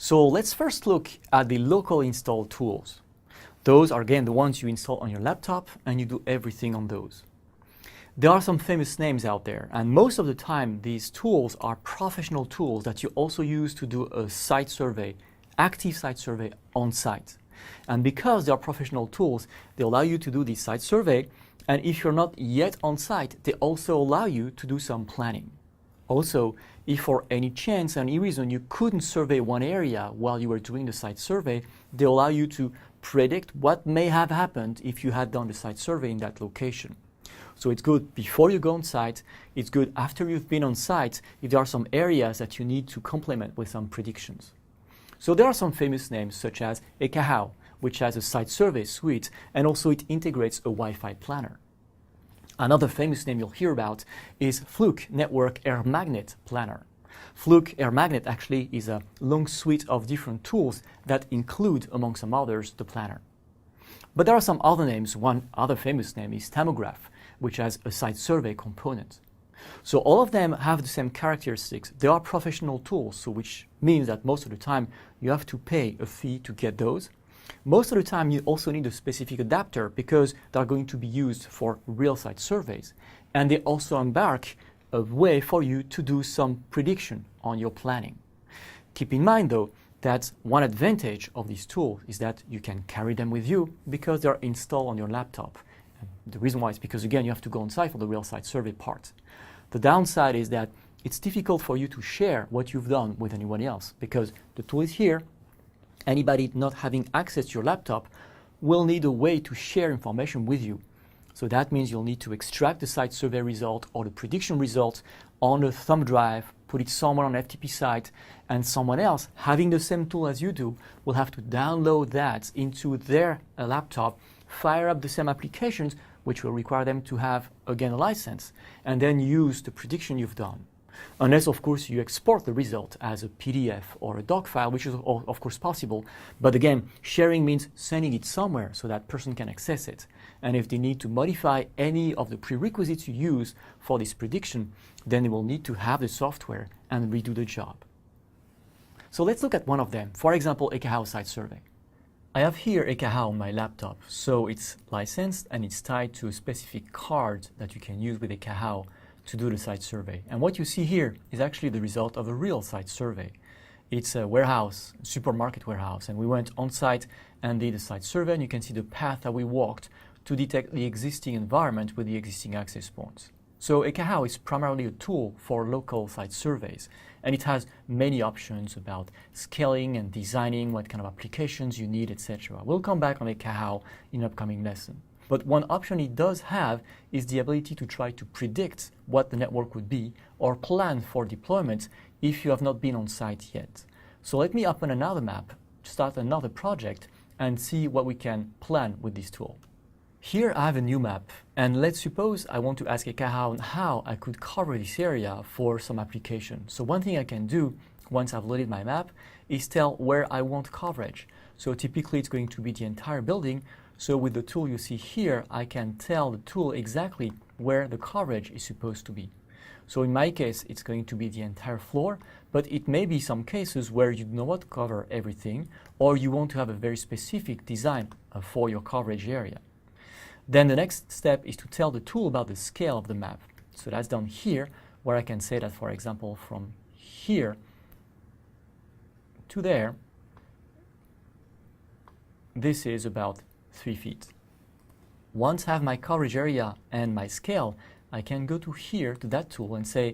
So let's first look at the local install tools. Those are again the ones you install on your laptop and you do everything on those. There are some famous names out there, and most of the time these tools are professional tools that you also use to do a site survey, active site survey on site. And because they are professional tools, they allow you to do the site survey, and if you're not yet on site, they also allow you to do some planning. Also, if for any chance, any reason you couldn't survey one area while you were doing the site survey, they allow you to predict what may have happened if you had done the site survey in that location. So it's good before you go on site, it's good after you've been on site if there are some areas that you need to complement with some predictions. So there are some famous names such as Ekahau, which has a site survey suite, and also it integrates a Wi-Fi planner. Another famous name you'll hear about is Fluke Network Air Magnet Planner. Fluke Air Magnet actually is a long suite of different tools that include, among some others, the planner. But there are some other names. One other famous name is Thermograph, which has a site survey component. So all of them have the same characteristics. They are professional tools, so which means that most of the time you have to pay a fee to get those. Most of the time you also need a specific adapter because they're going to be used for real site surveys. And they also embark a way for you to do some prediction on your planning. Keep in mind though that one advantage of these tools is that you can carry them with you because they're installed on your laptop. And the reason why is because again you have to go on site for the real site survey part. The downside is that it's difficult for you to share what you've done with anyone else because the tool is here. Anybody not having access to your laptop will need a way to share information with you. So that means you'll need to extract the site survey result or the prediction result on a thumb drive, put it somewhere on an FTP site, and someone else having the same tool as you do will have to download that into their laptop, fire up the same applications, which will require them to have, again, a license, and then use the prediction you've done. Unless, of course, you export the result as a PDF or a doc file, which is, of course, possible. But again, sharing means sending it somewhere so that person can access it. And if they need to modify any of the prerequisites you use for this prediction, then they will need to have the software and redo the job. So let's look at one of them. For example, Ekahau Site Survey. I have here Ekahau on my laptop. So it's licensed and it's tied to a specific card that you can use with Ekahau to do the site survey. And what you see here is actually the result of a real site survey. It's a warehouse, a supermarket warehouse, and we went on site and did a site survey, and you can see the path that we walked to detect the existing environment with the existing access points. So Ekahau is primarily a tool for local site surveys, and it has many options about scaling and designing what kind of applications you need, etc. We'll come back on Ekahau in an upcoming lesson. But one option it does have is the ability to try to predict what the network would be or plan for deployment if you have not been on site yet. So let me open another map, start another project, and see what we can plan with this tool. Here I have a new map, and let's suppose I want to ask Ekahau how I could cover this area for some application. So one thing I can do once I've loaded my map is tell where I want coverage. So typically it's going to be the entire building. So with the tool you see here, I can tell the tool exactly where the coverage is supposed to be. So in my case, it's going to be the entire floor, but it may be some cases where you do not cover everything, or you want to have a very specific design for your coverage area. Then the next step is to tell the tool about the scale of the map. So that's done here, where I can say that, for example, from here to there, this is about 3 feet. Once I have my coverage area and my scale, I can go to here to that tool and say,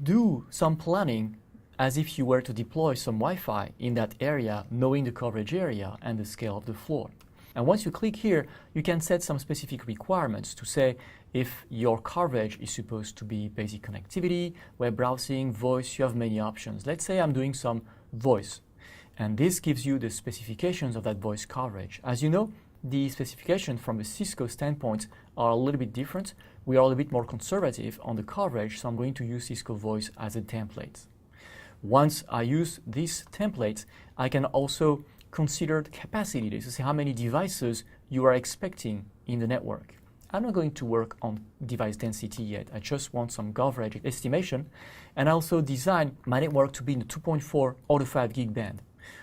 do some planning as if you were to deploy some Wi-Fi in that area, knowing the coverage area and the scale of the floor. And once you click here, you can set some specific requirements to say if your coverage is supposed to be basic connectivity, web browsing, voice. You have many options. Let's say I'm doing some voice, and this gives you the specifications of that voice coverage. As you know, the specifications from a Cisco standpoint are a little bit different. We are a little bit more conservative on the coverage, so I'm going to use Cisco Voice as a template. Once I use this template, I can also consider the capacity to see how many devices you are expecting in the network. I'm not going to work on device density yet. I just want some coverage estimation, and I also design my network to be in the 2.4 or the 5 gig band.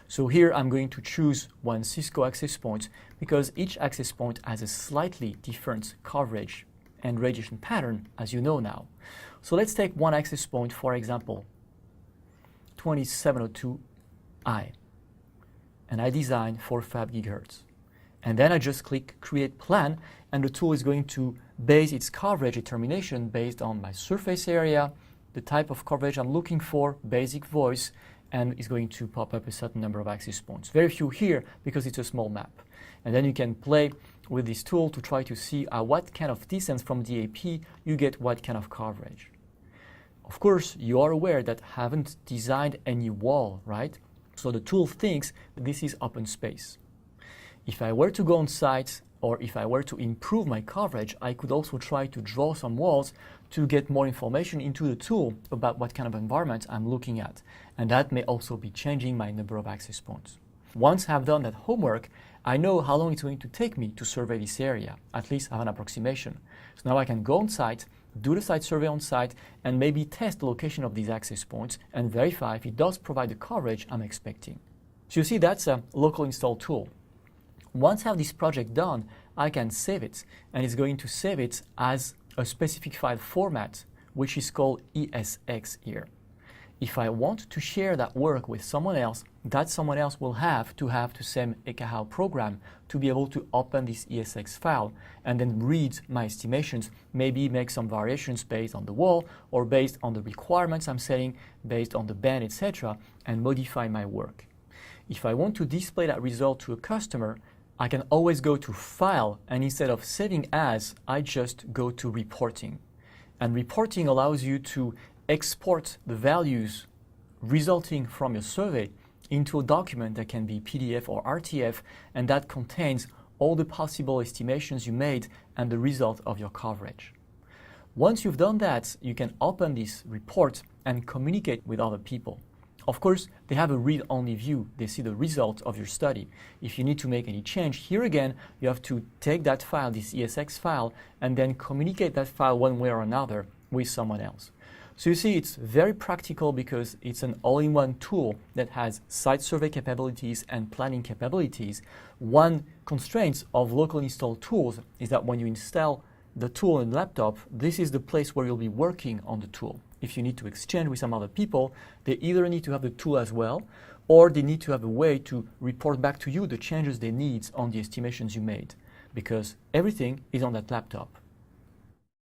So here I'm going to choose one Cisco access point because each access point has a slightly different coverage and radiation pattern, as you know now. So let's take one access point, for example, 2702I, and I design for 5 gigahertz. And then I just click Create Plan, and the tool is going to base its coverage determination based on my surface area, the type of coverage I'm looking for, basic voice, and it's going to pop up a certain number of access points. Very few here because it's a small map. And then you can play with this tool to try to see at what kind of distance from DAP you get what kind of coverage. Of course, you are aware that I haven't designed any wall, right? So the tool thinks that this is open space. If I were to go on site or if I were to improve my coverage, I could also try to draw some walls to get more information into the tool about what kind of environment I'm looking at. And that may also be changing my number of access points. Once I've done that homework, I know how long it's going to take me to survey this area. At least I have an approximation. So now I can go on site, do the site survey on site, and maybe test the location of these access points and verify if it does provide the coverage I'm expecting. So you see, that's a local install tool. Once I have this project done, I can save it, and it's going to save it as a specific file format, which is called ESX here. If I want to share that work with someone else, that someone else will have the same Ekahau program to be able to open this ESX file and then read my estimations, maybe make some variations based on the wall or based on the requirements I'm setting, based on the band, etc., and modify my work. If I want to display that result to a customer, I can always go to File, and instead of saving as, I just go to Reporting. And reporting allows you to export the values resulting from your survey into a document that can be PDF or RTF, and that contains all the possible estimations you made and the result of your coverage. Once you've done that, you can open this report and communicate with other people. Of course, they have a read-only view. They see the result of your study. If you need to make any change, here again, you have to take that file, this ESX file, and then communicate that file one way or another with someone else. So you see, it's very practical because it's an all-in-one tool that has site survey capabilities and planning capabilities. One constraint of local install tools is that when you install the tool on the laptop, this is the place where you'll be working on the tool. If you need to exchange with some other people, they either need to have the tool as well, or they need to have a way to report back to you the changes they need on the estimations you made, because everything is on that laptop.